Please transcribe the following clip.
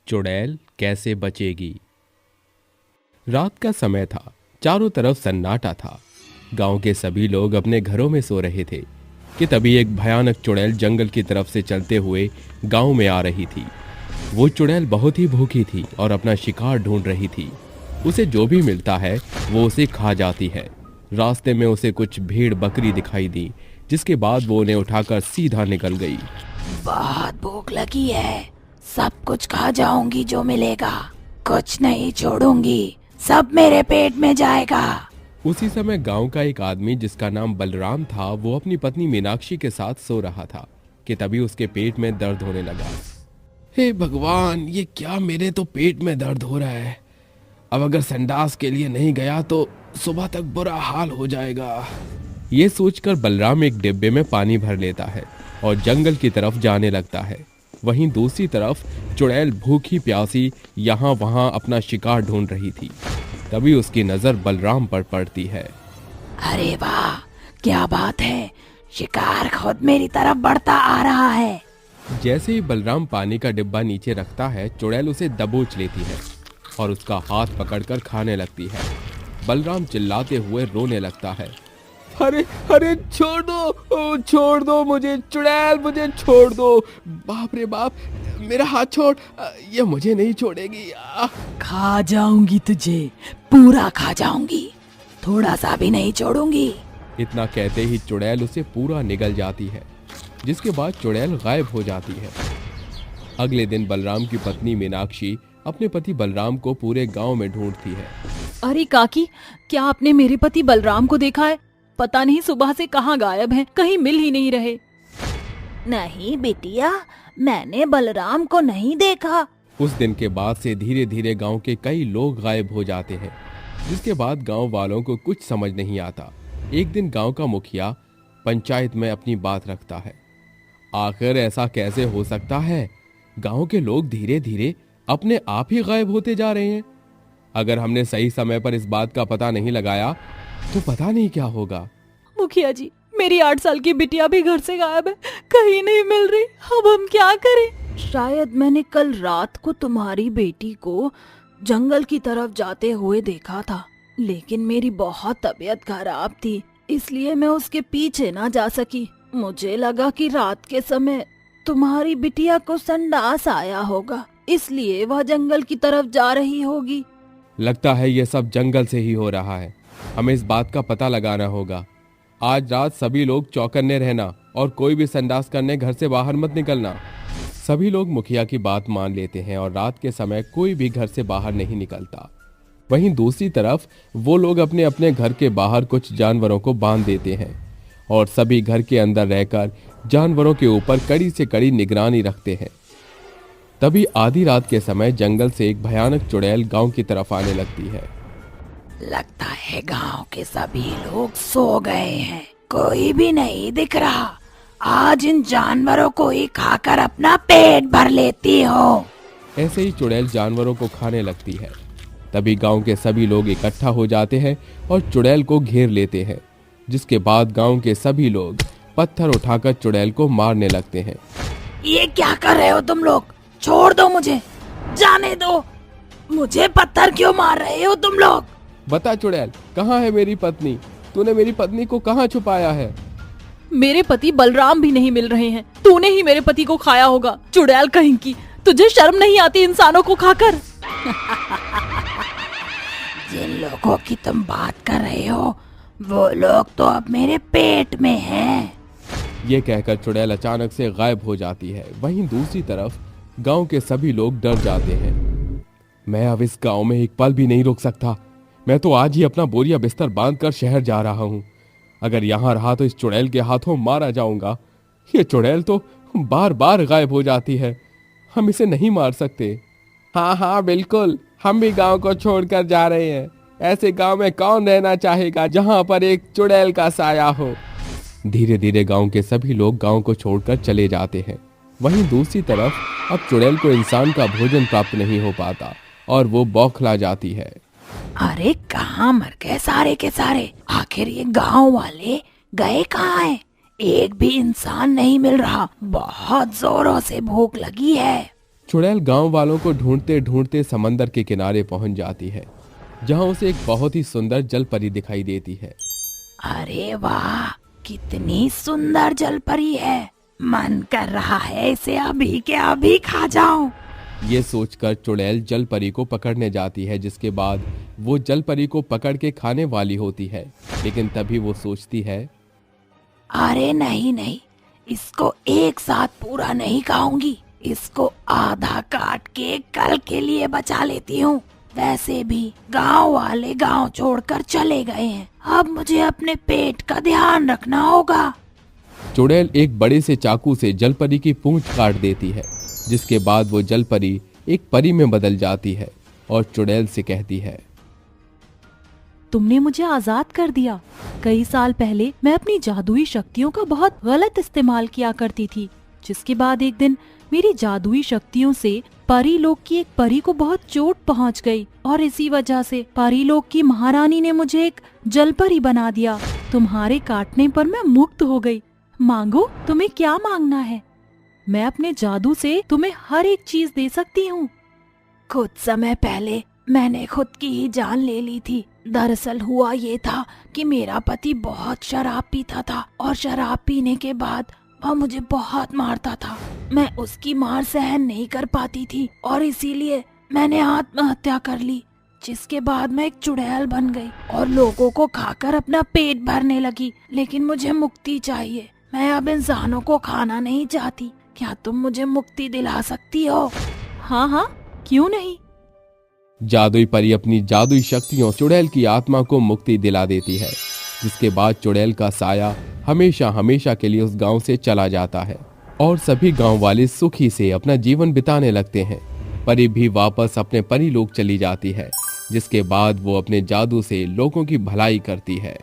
चुड़ैल कैसे बचेगी। रात का समय था। चारों तरफ सन्नाटा था। गांव के सभी लोग अपने घरों में सो रहे थे कि तभी एक भयानक चुड़ैल जंगल की तरफ से चलते हुए गांव में आ रही थी। वो चुड़ैल बहुत ही भूखी थी और अपना शिकार ढूंढ रही थी। उसे जो भी मिलता है वो उसे खा जाती है। रास्ते में उसे कुछ भेड़ बकरी दिखाई दी, जिसके बाद वो उन्हें उठाकर सीधा निकल गई। बहुत भूख लगी है, सब कुछ खा जाऊंगी जो मिलेगा, कुछ नहीं छोड़ूंगी, सब मेरे पेट में जाएगा। उसी समय गांव का एक आदमी जिसका नाम बलराम था, वो अपनी पत्नी मीनाक्षी के साथ सो रहा था कि तभी उसके पेट में दर्द होने लगा। हे भगवान, ये क्या, मेरे तो पेट में दर्द हो रहा है। अब अगर संडास के लिए नहीं गया तो सुबह तक बुरा हाल हो जाएगा। ये सोचकर बलराम एक डिब्बे में पानी भर लेता है और जंगल की तरफ जाने लगता है। वहीं दूसरी तरफ चुड़ैल भूखी प्यासी यहाँ वहाँ अपना शिकार ढूंढ रही थी। तभी उसकी नजर बलराम पर पड़ती है। अरे वाह, क्या बात है, शिकार खुद मेरी तरफ बढ़ता आ रहा है। जैसे ही बलराम पानी का डिब्बा नीचे रखता है, चुड़ैल उसे दबोच लेती है और उसका हाथ पकड़कर खाने लगती है। बलराम चिल्लाते हुए रोने लगता है। अरे अरे, छोड़ दो मुझे चुड़ैल, मुझे छोड़ दो। बाप रे बाप, मेरा हाथ छोड़, ये मुझे नहीं छोड़ेगी। खा जाऊंगी तुझे, पूरा खा जाऊंगी, थोड़ा सा भी नहीं छोड़ूंगी। इतना कहते ही चुड़ैल उसे पूरा निगल जाती है, जिसके बाद चुड़ैल गायब हो जाती है। अगले दिन बलराम की पत्नी मीनाक्षी अपने पति बलराम को पूरे गांव में ढूंढती है। अरे काकी, क्या आपने मेरे पति बलराम को देखा है? पता नहीं सुबह से कहाँ गायब हैं, कहीं मिल ही नहीं रहे। नहीं बिटिया, मैंने बलराम को नहीं देखा। उस दिन के बाद से धीरे धीरे गांव के कई लोग गायब हो जाते हैं, जिसके बाद गांव वालों को कुछ समझ नहीं आता। एक दिन गांव का मुखिया पंचायत में अपनी बात रखता है। आखिर ऐसा कैसे हो सकता है? गांव के लोग धीरे धीरे अपने आप ही गायब होते जा रहे हैं। अगर हमने सही समय पर इस बात का पता नहीं लगाया तो पता नहीं क्या होगा। मुखिया जी, मेरी 8 साल की बिटिया भी घर से गायब है, कहीं नहीं मिल रही। अब हम क्या करें? शायद मैंने कल रात को तुम्हारी बेटी को जंगल की तरफ जाते हुए देखा था, लेकिन मेरी बहुत तबीयत खराब थी, इसलिए मैं उसके पीछे ना जा सकी। मुझे लगा कि रात के समय तुम्हारी बिटिया को संडास आया होगा, इसलिए वह जंगल की तरफ जा रही होगी। लगता है ये सब जंगल से ही हो रहा है। हमें इस बात का पता लगाना होगा। आज रात सभी लोग चौकन्ने रहना और कोई भी संडास करने घर से बाहर मत निकलना। सभी लोग मुखिया की बात मान लेते हैं और रात के समय कोई भी घर से बाहर नहीं निकलता। वहीं दूसरी तरफ वो लोग अपने अपने घर के बाहर कुछ जानवरों को बांध देते हैं और सभी घर के अंदर रहकर जानवरों के ऊपर कड़ी से कड़ी निगरानी रखते हैं। तभी आधी रात के समय जंगल से एक भयानक चुड़ैल गांव की तरफ आने लगती है। लगता है गांव के सभी लोग सो गए हैं, कोई भी नहीं दिख रहा। आज इन जानवरों को ही खाकर अपना पेट भर लेती हो। ऐसे ही चुड़ैल जानवरों को खाने लगती है। तभी गांव के सभी लोग इकट्ठा हो जाते हैं और चुड़ैल को घेर लेते हैं, जिसके बाद गांव के सभी लोग पत्थर उठाकर चुड़ैल को मारने लगते हैं। ये क्या कर रहे हो तुम लोग? छोड़ दो मुझे, जाने दो। मुझे पत्थर क्यों मार रहे हो तुम लोग? बता चुड़ैल, कहाँ है मेरी पत्नी? तूने मेरी पत्नी को कहाँ छुपाया है? मेरे पति बलराम भी नहीं मिल रहे हैं, तूने ही मेरे पति को खाया होगा। चुड़ैल कहीं की, तुझे शर्म नहीं आती इंसानों को खाकर? जिन लोगों की तुम बात कर रहे हो वो लोग तो अब मेरे पेट में हैं। ये कहकर चुड़ैल अचानक से गायब हो जाती है। वहीं दूसरी तरफ गांव के सभी लोग डर जाते हैं। मैं अब इस गांव में एक पल भी नहीं रुक सकता। मैं तो आज ही अपना बोरिया बिस्तर बांधकर शहर जा रहा हूँ। अगर यहाँ रहा तो इस चुड़ैल के हाथों मारा जाऊंगा। ये चुड़ैल तो बार बार गायब हो जाती है, हम इसे नहीं मार सकते। हाँ हाँ बिल्कुल, हम भी गांव को छोड़कर जा रहे हैं। ऐसे गांव में कौन रहना चाहेगा जहां पर एक चुड़ैल का साया हो। धीरे धीरे गांव के सभी लोग गांव को छोड़कर चले जाते हैं। वहीं दूसरी तरफ अब चुड़ैल को इंसान का भोजन प्राप्त नहीं हो पाता और वो बौखला जाती है। अरे कहाँ मर गए सारे के सारे? आखिर ये गांव वाले गए कहाँ हैं? एक भी इंसान नहीं मिल रहा। बहुत जोरों से भूख लगी है। चुड़ैल गांव वालों को ढूंढते ढूंढते समंदर के किनारे पहुंच जाती है, जहां उसे एक बहुत ही सुंदर जलपरी दिखाई देती है। अरे वाह, कितनी सुंदर जलपरी है। मन कर रहा है इसे अभी के अभी खा जाऊं। ये सोचकर चुड़ैल जलपरी को पकड़ने जाती है, जिसके बाद वो जलपरी को पकड़ के खाने वाली होती है। लेकिन तभी वो सोचती है, अरे नहीं नहीं, इसको एक साथ पूरा नहीं खाऊंगी। इसको आधा काट के कल के लिए बचा लेती हूँ। वैसे भी गांव वाले गांव छोड़कर चले गए हैं, अब मुझे अपने पेट का ध्यान रखना होगा। चुड़ैल एक बड़े से चाकू से जलपरी की पूंछ काट देती है, जिसके बाद वो जलपरी एक परी में बदल जाती है और चुड़ैल से कहती है, तुमने मुझे आजाद कर दिया। कई साल पहले मैं अपनी जादुई शक्तियों का बहुत गलत इस्तेमाल किया करती थी, जिसके बाद एक दिन मेरी जादुई शक्तियों से परी लोक की एक परी को बहुत चोट पहुंच गई और इसी वजह से परी लोक की महारानी ने मुझे एक जलपरी बना दिया। तुम्हारे काटने पर मैं मुक्त हो गई। मांगो, तुम्हें क्या मांगना है? मैं अपने जादू से तुम्हें हर एक चीज दे सकती हूँ। कुछ समय पहले मैंने खुद की ही जान ले ली थी। दरअसल हुआ ये था कि मेरा पति बहुत शराब पीता था और शराब पीने के बाद वह मुझे बहुत मारता था। मैं उसकी मार सहन नहीं कर पाती थी और इसीलिए मैंने आत्महत्या कर ली, जिसके बाद मैं एक चुड़ैल बन गई और लोगों को खाकर अपना पेट भरने लगी। लेकिन मुझे मुक्ति चाहिए। मैं अब इंसानों को खाना नहीं चाहती। क्या तुम मुझे मुक्ति दिला सकती हो? हाँ हाँ, क्यों नहीं। जादुई परी अपनी जादुई शक्तियों से चुड़ैल की आत्मा को मुक्ति दिला देती है, जिसके बाद चुड़ैल का साया हमेशा हमेशा के लिए उस गांव से चला जाता है और सभी गांव वाले सुखी से अपना जीवन बिताने लगते हैं। परी भी वापस अपने परी लोक चली जाती है, जिसके बाद वो अपने जादू से लोगों की भलाई करती है।